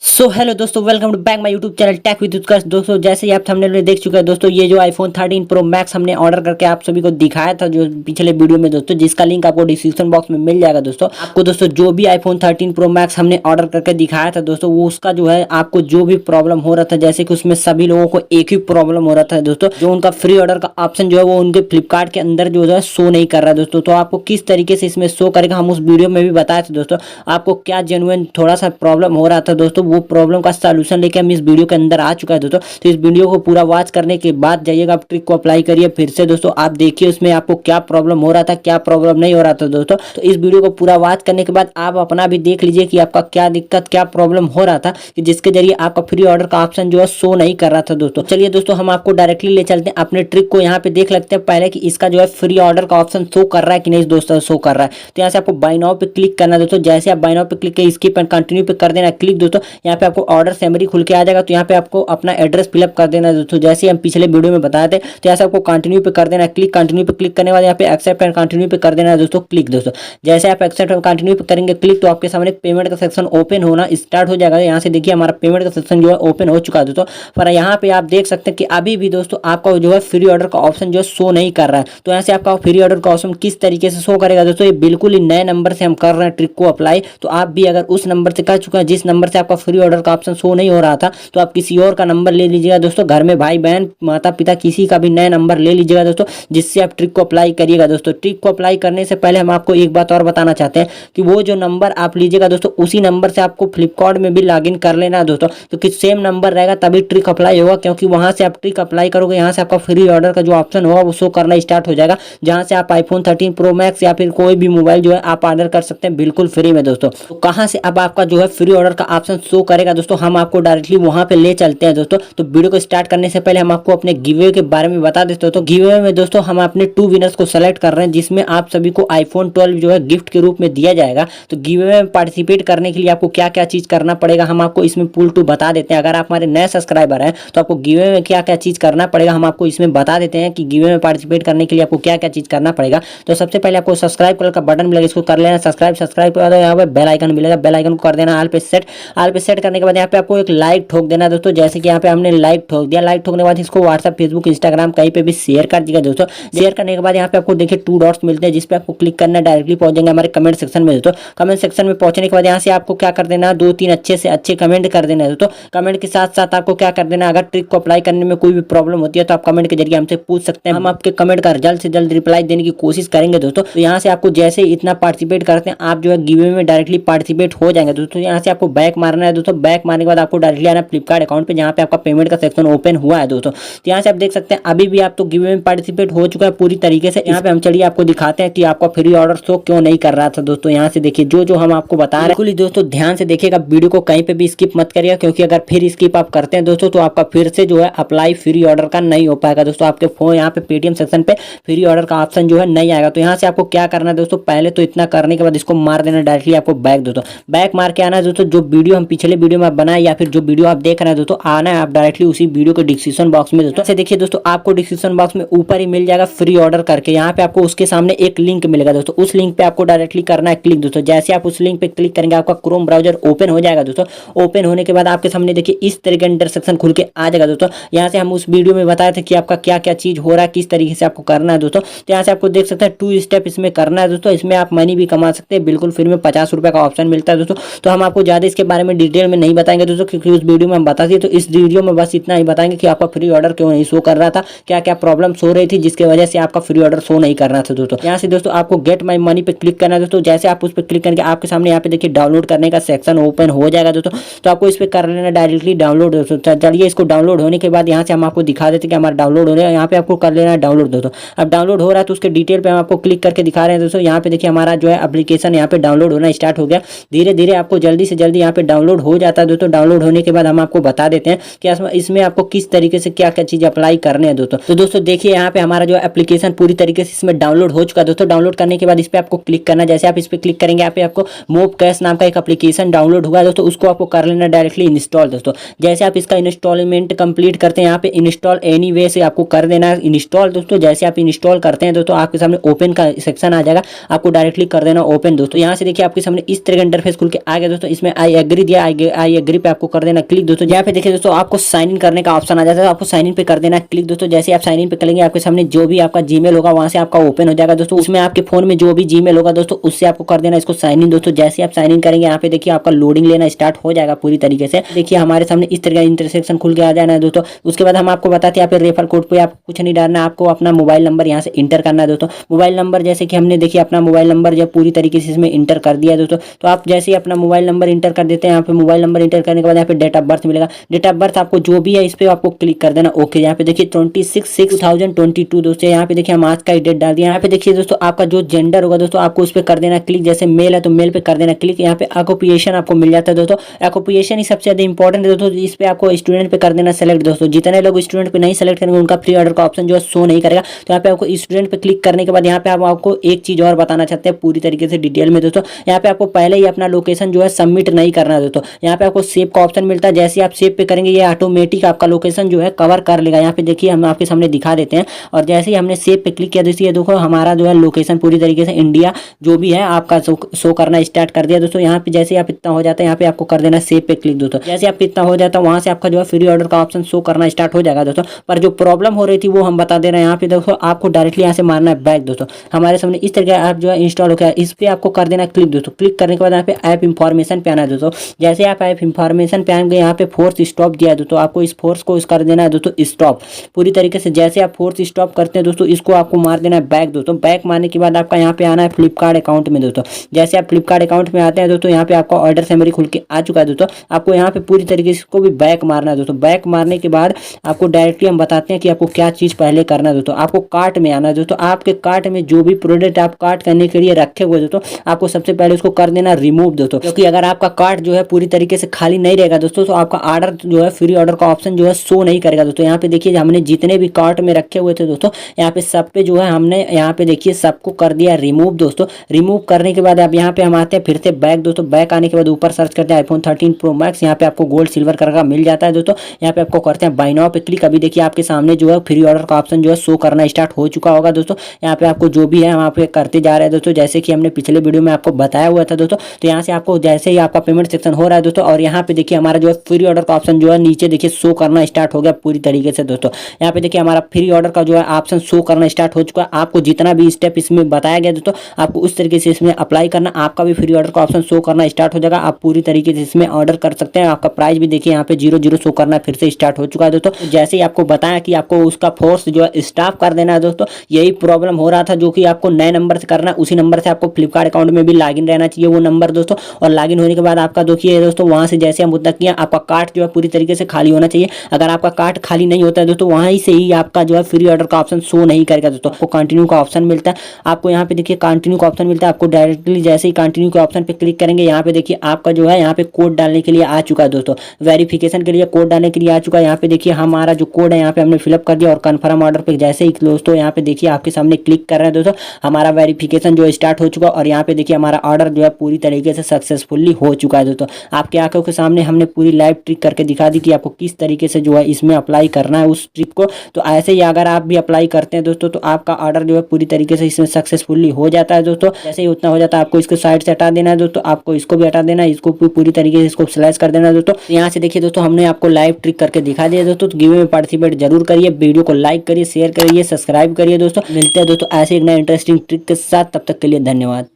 सो hello दोस्तों, welcome to back my YouTube channel tech with Utkarsh. दोस्तों जैसे ही आप थंबनेल में देख चुके हैं दोस्तों, ये जो आईफोन 13 प्रो मैक्स हमने ऑर्डर करके आप सभी को दिखाया था जो पिछले वीडियो में दोस्तों, जिसका लिंक आपको डिस्क्रिप्शन बॉक्स में मिल जाएगा। दोस्तों आपको दोस्तों जो भी आईफोन 13 प्रो मैक्स हमने ऑर्डर करके दिखाया था दोस्तों, वो उसका जो है आपको जो भी प्रॉब्लम हो रहा था, जैसे कि उसमें सभी लोगों को एक ही प्रॉब्लम हो रहा था दोस्तों, जो उनका फ्री ऑर्डर का ऑप्शन जो है वो उनके फ्लिपकार्ट के अंदर जो है शो नहीं कर रहा है दोस्तों। तो आपको किस तरीके से इसमें शो करेगा, हम उस वीडियो में भी बताए थे दोस्तों। आपको क्या जेन्युइन थोड़ा सा प्रॉब्लम हो रहा था दोस्तों, वो प्रॉब्लम का सॉल्यूशन लेके हम इस वीडियो के अंदर आ चुका है दोस्तों। तो इस वीडियो को पूरा वॉच करने के बाद जाइएगा, आप ट्रिक को अप्लाई करिए फिर से दोस्तों। आप देखिए उसमें आपको क्या प्रॉब्लम हो रहा था, क्या प्रॉब्लम नहीं हो रहा था दोस्तों। तो इस वीडियो को पूरा वॉच करने के बाद आप अपना भी देख लीजिए कि आपका क्या दिक्कत, क्या प्रॉब्लम हो रहा था, कि जिसके जरिए आपका फ्री ऑर्डर का ऑप्शन जो है शो नहीं कर रहा था दोस्तों। चलिए दोस्तों, हम आपको डायरेक्टली ले चलते हैं अपने ट्रिक को। यहाँ पे देख लगते हैं पहले कि इसका जो है फ्री ऑर्डर का ऑप्शन शो कर रहा है कि नहीं दोस्तों, शो कर रहा है। तो यहाँ से आपको बाय नाउ पे क्लिक करना है दोस्तों। जैसे आप बाय नाउ पे क्लिक स्किप एंड कंटिन्यू पे कर देना क्लिक दोस्तों, यहाँ पे आपको ऑर्डर समरी खुल के आ जाएगा। तो यहाँ पे आपको अपना एड्रेस फिलअप कर देना है दोस्तों, जैसे हम पिछले वीडियो में बताए थे। तो यहाँ से आपको कंटिन्यू पे कर देना है क्लिक। कंटिन्यू पे क्लिक करने के बाद यहाँ पे एक्सेप्ट एंड कंटिन्यू पे कर देना है दोस्तों क्लिक दोस्तों। जैसे आप एक्सेप्ट एंड कंटिन्यू पे करेंगे क्लिक, तो आपके सामने पेमेंट का सेक्शन ओपन होना स्टार्ट हो जाएगा। यहाँ से देखिए हमारा पेमेंट का सेक्शन जो है ओपन हो चुका है दोस्तों। पर यहाँ पे आप देख सकते हैं कि अभी भी दोस्तों आपका जो है फ्री ऑर्डर का ऑप्शन जो है शो नहीं कर रहा है। तो यहाँ से आपका फ्री ऑर्डर का ऑप्शन किस तरीके से शो करेगा दोस्तों, ये बिल्कुल ही नए नंबर से हम कर रहे हैं ट्रिक को अप्लाई। तो आप भी अगर उस नंबर से कर चुके हैं जिस नंबर से आपका फ्री ऑर्डर का ऑप्शन शो नहीं हो रहा था, तो आप किसी और का नंबर ले लीजिएगा दोस्तों। घर में भाई बहन माता पिता किसी का भी नया नंबर ले लीजिएगा दोस्तों, जिससे आप ट्रिक को अप्लाई करिएगा दोस्तों। ट्रिक को अप्लाई करने से पहले हम आपको एक बात और बताना चाहते हैं कि वो जो नंबर आप लीजिएगा दोस्तों, उसी नंबर से आपको फ्लिपकार्ट में भी लॉगिन कर लेना है दोस्तों। तो कि सेम नंबर रहेगा तभी ट्रिक अप्लाई होगा, क्योंकि वहां से आप ट्रिक अप्लाई करोगे, यहाँ से आपका फ्री ऑर्डर का जो ऑप्शन होगा वो शो करना स्टार्ट हो जाएगा, जहां से आप आईफोन 13 प्रो मैक्स या फिर कोई भी मोबाइल जो है आप ऑर्डर कर सकते हैं बिल्कुल फ्री में दोस्तों। तो कहां से अब आपका जो है फ्री ऑर्डर का ऑप्शन शो करेगा दोस्तों, हम आपको डायरेक्टली वहां पे ले चलते हैं दोस्तों। तो वीडियो को स्टार्ट करने से पहले हम आपको अपने गिवअवे के बारे में बता देते हो। तो गिवअवे में दोस्तों हम अपने 2 विनर्स को सेलेक्ट कर रहे हैं, जिसमें आप सभी को आईफोन 12 जो है गिफ्ट के रूप में दिया जाएगा। तो गिवअवे में पार्टिसिपेट करने के लिए आपको क्या क्या चीज करना पड़ेगा, हम आपको इसमें पुल टू बता देते हैं। अगर आप हमारे नए सब्सक्राइबर हैं तो आपको गिवअवे में क्या क्या चीज करना पड़ेगा, हम आपको इसमें बता देते हैं कि गिवअवे में पार्टिसिपेट करने के लिए आपको क्या क्या चीज करना पड़ेगा। तो सबसे पहले आपको सब्सक्राइब कलर का बटन मिलेगा, इसको कर लेना सब्सक्राइब कर दो। यहाँ पे बेल आइकन मिलेगा, बेल आइकन को कर देना ऑल पे सेट। ऑल पे सेट करने के बाद यहाँ पे आपको एक लाइक ठोक देना दोस्तों। जैसे कि यहाँ पे हमने लाइक ठोक दिया, लाइक ठोकने के बाद इसको व्हाट्सएप फेसबुक इंस्टाग्राम कहीं पे भी शेयर कर दीजिएगा दोस्तों। शेयर करने के बाद यहाँ पे आपको देखिए 2 डॉट्स मिलते हैं, जिस पे आपको क्लिक करना, डायरेक्टली पहुंच जाएंगे हमारे कमेंट सेक्शन में दोस्तों। कमेंट सेक्शन में पहुंचने के बाद यहाँ से आपको क्या कर देना, 2-3 अच्छे से अच्छे कमेंट कर देना है दोस्तों। कमेंट के साथ साथ आपको क्या कर देना, अगर ट्रिक को अप्लाई करने में कोई भी प्रॉब्लम होती है तो आप कमेंट के जरिए हमसे पूछ सकते हैं। हम आपके कमेंट का जल्द से जल्द रिप्लाई देने की कोशिश करेंगे दोस्तों। तो यहाँ से आपको जैसे इतना पार्टिसिपेट करते हैं आप जो है गिवअवे में डायरेक्टली पार्टिसिपेट हो जाएंगे दोस्तों। यहाँ से आपको बैक मारना है दोस्तों। बैक मारने के बाद आपको डायरेक्टली आना फ्लिपकार्ट अकाउंट पे, जहाँ पे आपका पेमेंट का सेक्शन ओपन हुआ है दोस्तों। तो यहाँ से आप देख सकते हैं अभी भी आप तो गिवअवे में पार्टिसिपेट हो चुका है पूरी तरीके से। यहाँ पे हम चलिए आपको दिखाते हैं कि आपका फ्री ऑर्डर शो क्यों नहीं कर रहा था दोस्तों। यहाँ से देखिए जो हम आपको बता रहे हैं, बिल्कुल दोस्तों ध्यान से देखिएगा, वीडियो को कहीं पे भी स्किप मत करिएगा, क्योंकि अगर फिर स्किप आप करते हैं दोस्तों तो आपका फिर से जो है अप्लाई फ्री ऑर्डर का नहीं हो पाएगा दोस्तों। आपके फोन यहाँ पे पेटीएम सेक्शन पे फ्री ऑर्डर का ऑप्शन जो है नहीं आएगा। तो यहाँ से आपको क्या करना है दोस्तों, पहले तो इतना करने के बाद इसको मार देना डायरेक्टली आपको बैक दोस्तों। बैक मार के आना है दोस्तों। जो वीडियो हम पिछले वीडियो में बनाए या फिर जो वीडियो आप देख रहे हैं दोस्तों, आना है आप डायरेक्टली उसी वीडियो के डिस्क्रिप्शन बॉक्स में दोस्तों। ऐसे देखिए दोस्तों, आपको डिस्क्रिप्शन बॉक्स में ऊपर ही मिल जाएगा फ्री ऑर्डर करके। यहाँ पे आपको उसके सामने एक लिंक मिलेगा दोस्तों, उस लिंक पे आपको डायरेक्टली करना है क्लिक दोस्तों। जैसे आप उस लिंक पे क्लिक करेंगे आपका क्रोम ब्राउजर ओपन हो जाएगा दोस्तों। ओपन होने के बाद आपके सामने देखिए इस तरह का इंटरसेक्शन खुल के आ जाएगा दोस्तों। यहाँ से हम उस वीडियो में बताए थे कि आपका क्या क्या चीज हो रहा है, किस तरीके से आपको करना है दोस्तों। तो यहाँ से आपको देख सकते हैं 2 स्टेप इसमें करना है दोस्तों। इसमें आप मनी भी कमा सकते हैं बिल्कुल फ्री में, 50 रुपए का ऑप्शन मिलता है दोस्तों। तो हम आपको ज्यादा इसके बारे में डिटेल में नहीं बताएंगे दोस्तों, क्योंकि उस वीडियो में हम बता दिए। तो इस वीडियो में बस इतना ही बताएंगे कि आपका फ्री ऑर्डर क्यों नहीं शो कर रहा था, क्या क्या प्रॉब्लम हो रही थी जिसकी वजह से आपका फ्री ऑर्डर शो नहीं करना था दोस्तों। यहाँ से दोस्तों आपको गेट माई मनी पे क्लिक करना है दोस्तों। जैसे आप उस पर क्लिक करके आपके सामने यहाँ पे देखिए डाउनलोड करने का सेक्शन ओपन हो जाएगा दोस्तों। तो आपको इस पर कर लेना डायरेक्टली डाउनलोड दोस्तों। चलिए इसको डाउनलोड होने के बाद यहाँ से हम आपको दिखा देते हैं कि हमारा डाउनलोड हो रहा है। यहाँ पे आपको कर लेना है डाउनलोड दोस्तों। अब डाउनलोड हो रहा है तो उसके डिटेल पे हम आपको क्लिक करके दिखा रहे हैं दोस्तों। यहाँ पे देखिए हमारा जो है एप्लीकेशन यहाँ पे डाउनलोड होना स्टार्ट हो गया। धीरे धीरे आपको जल्दी से जल्दी यहाँ पे डाउनलोड हो जाता है दोस्तों। डाउनलोड होने के बाद हम आपको बता देते हैं कि इसमें आपको किस तरीके से क्या क्या चीज अप्लाई करने हैं दोस्तों। तो दोस्तों देखिए यहाँ पे हमारा जो एप्लीकेशन पूरी तरीके से इसमें डाउनलोड हो चुका है दोस्तों। डाउनलोड करने के बाद इस पे आपको क्लिक करना है। जैसे आप इस पे क्लिक करेंगे यहाँ पे आपको मोब कैश नाम का एक एप्लीकेशन डाउनलोड हुआ है दोस्तों, उसको आपको कर लेना डायरेक्टली इंस्टॉल दोस्तों। जैसे आप इसका इंस्टॉलमेंट कंप्लीट करते हैं यहाँ पे इंस्टॉल एनीवे से आपको कर देना है इंस्टॉल दोस्तों। जैसे आप इंस्टॉल करते हैं दोस्तों आपके सामने ओपन का सेक्शन आ जाएगा, आपको डायरेक्टली कर देना ओपन दोस्तों। यहाँ से देखिए आपके सामने इस तरह का इंटरफेस खुल के आ गया दोस्तों। इसमें आई एग्री दिया, आई आई एग्री पे आपको कर देना क्लिक दोस्तों। यहाँ पे देखिए दोस्तों आपको साइन इन करने का ऑप्शन आ जाता है, आपको साइन इन पे कर देना क्लिक दोस्तों। जैसे आप साइन इन पे करेंगे आपके सामने जो भी आपका जीमेल होगा वहां से आपका ओपन हो जाएगा दोस्तों। उसमें आपके फोन में जो भी जीमेल होगा दोस्तों उससे आपको कर देना इसको साइन इन दोस्तों। जैसे आप साइन इन करेंगे यहाँ पे देखिए आपका लोडिंग लेना स्टार्ट हो जाएगा पूरी तरीके से। देखिए हमारे सामने इस तरह का इंटरसेक्शन खुल के आ जाना है दोस्तों। उसके बाद हम आपको बताते हैं यहाँ पे रेफर कोड पे आप कुछ नहीं डालना, आपको अपना मोबाइल नंबर यहाँ से इंटर करना है दोस्तों। मोबाइल नंबर जैसे कि हमने देखिए अपना मोबाइल नंबर जब पूरी तरीके से इसमें इंटर कर दिया दोस्तों, तो आप जैसे ही अपना मोबाइल नंबर इंटर कर देते हैं यहाँ पे मोबाइल नंबर इंटर करने के बाद यहाँ पे डेट ऑफ बर्थ मिलेगा। डेट ऑफ बर्थ आपको जो भी है इस पे आपको क्लिक कर देना ओके। यहाँ पे देखिए 26/6/2022 दोस्तों। यहाँ पे देखिए हम आज का डेट डाल दिया। यहाँ पे देखिए दोस्तों आपका जो जेंडर होगा दोस्तों आपको उस पर कर देना क्लिक। जैसे मेल है तो मेल पे कर देना क्लिक। यहाँ पे ऑक्यूपेशन आपको मिल जाता है दोस्तों। ऑक्यूपेशन ही सबसे ज्यादा इंपॉर्टेंट है दोस्तों। इस पे आपको स्टूडेंट पे कर देना सेलेक्ट दोस्तों। जितने लोग स्टूडेंट पे नहीं सेलेक्ट करेंगे उनका फ्री ऑर्डर का ऑप्शन जो है शो नहीं करेगा। तो यहाँ पे आपको स्टूडेंट पे क्लिक करने के बाद यहाँ पे आपको एक चीज और बताना चाहते हैं पूरी तरीके से डिटेल में दोस्तों। यहाँ पे आपको पहले ही अपना लोकेशन जो है सबमिट नहीं करना है दोस्तों। यहाँ पे आपको सेव का ऑप्शन मिलता है। जैसे आप सेव पे करेंगे ये ऑटोमेटिक आपका लोकेशन जो है कवर कर लेगा। यहाँ पे देखिए हम आपके सामने दिखा देते हैं। और जैसे ही हमने सेव पे क्लिक किया दोस्तों ये देखो हमारा जो है लोकेशन पूरी तरीके से इंडिया जो भी है आपका शो करना स्टार्ट कर दिया दोस्तों। यहाँ पे जैसे आप इतना हो जाता है यहाँ पे आपको कर देना सेव पे क्लिक दोस्तों। जैसे आप इतना हो जाता है वहां से आपका जो है फ्री ऑर्डर का ऑप्शन शो करना स्टार्ट हो जाएगा दोस्तों। पर जो प्रॉब्लम हो रही थी वो हम बता दे रहे हैं। यहाँ पे दोस्तों आपको डायरेक्टली यहाँ से मारना है बैक दोस्तों। हमारे सामने इस तरह का ऐप जो है इंस्टॉल हो गया, इस पे आपको कर देना क्लिक दोस्तों। क्लिक करने के बाद यहाँ पे ऐप इंफॉर्मेशन पे आना है दोस्तों। जैसे आप ऐप इंफॉर्मेशन पे आएंगे यहाँ पे फोर्स स्टॉप दिया है दोस्तों। आपको इस फोर्स को कर देना है दोस्तों स्टॉप पूरी तरीके से। जैसे आप फोर्स स्टॉप करते हैं दोस्तों इसको आपको मार देना है बैक दोस्तों। बैक मारने के बाद आपका यहाँ पे आना है फ्लिपकार्ट अकाउंट में दोस्तों। जैसे आप फ्लिपकार्ट अकाउंट में आते हैं दोस्तों यहाँ पे आपका ऑर्डर समरी खुल के आ चुका है दोस्तों। आपको यहाँ पे पूरी तरीके से इसको भी बैक मारना है दोस्तों। बैक मारने के बाद आपको डायरेक्टली हम बताते हैं कि आपको क्या चीज पहले करना है दोस्तों। आपको कार्ट में आना है दोस्तों। आपके कार्ट में जो भी प्रोडक्ट आप कार्ट करने के लिए रखे हुए दोस्तों आपको सबसे पहले उसको कर देना रिमूव दोस्तों। क्योंकि अगर आपका कार्ट जो है पूरी तरीके से खाली नहीं रहेगा दोस्तों तो आपका ऑर्डर जो है फ्री ऑर्डर का ऑप्शन जो है शो नहीं करेगा दोस्तों। यहाँ पे देखिए हमने जितने भी कार्ट में रखे हुए थे दोस्तों यहाँ पे सब पे जो है हमने यहाँ पे देखिए सबको कर दिया रिमूव दोस्तों। रिमूव करने के बाद अब यहाँ पे हम आते हैं फिर से बैक दोस्तों। बैक आने के बाद ऊपर सर्च करते हैं iPhone 13 Pro Max। यहाँ पे आपको गोल्ड सिल्वर कलर का मिल जाता है दोस्तों। यहाँ पे आपको करते हैं बाय नाउ पे क्लिक। अभी देखिए आपके सामने जो है फ्री ऑर्डर का ऑप्शन जो है शो करना स्टार्ट हो चुका होगा दोस्तों। यहाँ पे आपको जो भी है वहाँ पे करते जा रहे हैं दोस्तों जैसे कि हमने पिछले वीडियो में आपको बताया हुआ था दोस्तों। तो यहाँ से आपको जैसे ही आपका पेमेंट सेक्शन हो रहा है दोस्तों और यहाँ पे देखिए हमारा जो है फ्री ऑर्डर का ऑप्शन जो है नीचे देखिए शो करना स्टार्ट हो गया पूरी तरीके से दोस्तों। यहाँ पे देखिए हमारा फ्री ऑर्डर का जो है ऑप्शन शो करना स्टार्ट हो चुका है। आपको जितना भी स्टेप इसमें बताया गया दोस्तों आपको उस तरीके से इसमें अप्लाई करना, आपका भी फ्री ऑर्डर का ऑप्शन शो करना स्टार्ट हो जाएगा। आप पूरी तरीके से इसमें ऑर्डर कर सकते हैं। आपका प्राइस भी देखिए यहाँ पे 0 शो करना फिर से स्टार्ट हो चुका है दोस्तों। जैसे ही आपको बताया कि आपको उसका फोर्स जो है स्टॉप कर देना है दोस्तों। यही प्रॉब्लम हो रहा था जो कि आपको नए नंबर से करना, उसी नंबर से आपको फ्लिपकार्ट अकाउंट में भी लॉगिन रहना चाहिए वो नंबर दोस्तों। और लॉगिन होने के बाद आपका देखिए दोस्तों वहां से जैसे हम उतना किया आपका कार्ट जो है पूरी तरीके से खाली होना चाहिए। अगर आपका कार्ट खाली नहीं होता है दोस्तों वहीं से ही आपका जो है फ्री ऑर्डर का ऑप्शन शो नहीं करेगा दोस्तों। आपको कंटिन्यू का ऑप्शन मिलता है। आपको यहाँ पे देखिए कंटिन्यू का ऑप्शन मिलता है। आपको डायरेक्टली जैसे ही कंटिन्यू के ऑप्शन पे क्लिक करेंगे यहाँ पे देखिए आपका जो है यहाँ पे कोड डालने के लिए आ चुका है दोस्तों। वेरिफिकेशन के लिए कोड डालने के लिए आ चुका है। यहाँ पे देखिए हमारा जो कोड है यहाँ पे हमने फिलअप कर दिया और कन्फर्म ऑर्डर पे जैसे ही दोस्तों यहाँ पे देखिए आपके सामने क्लिक कर रहे हैं दोस्तों हमारा वेरिफिकेशन जो स्टार्ट हो चुका है। और यहाँ पे देखिए हमारा ऑर्डर जो है पूरी तरीके से सक्सेसफुली हो चुका है दोस्तों। आपके आंखों के सामने हमने पूरी लाइव ट्रिक करके दिखा दी कि आपको किस तरीके से जो है इसमें अप्लाई करना है उस ट्रिक को। तो ऐसे ही अगर आप भी अप्लाई करते हैं दोस्तों तो आपका ऑर्डर जो है पूरी तरीके से इसमें सक्सेसफुली हो जाता है दोस्तों। जैसे ही उतना हो जाता है आपको इसको साइड से हटा देना है दोस्तों। आपको इसको भी हटा देना है, इसको पूरी तरीके से इसको स्लैश कर देना है दोस्तों। यहाँ से देखिए दोस्तों हमने आपको लाइव ट्रिक करके दिखा दिया दोस्तों। तो गिव में पार्टिसिपेट जरूर करिए, वीडियो को लाइक करिए, शेयर करिए, सब्सक्राइब करिए दोस्तों। मिलते हैं दोस्तों ऐसे एक नया इंटरेस्टिंग ट्रिक के साथ, तब तक के लिए धन्यवाद।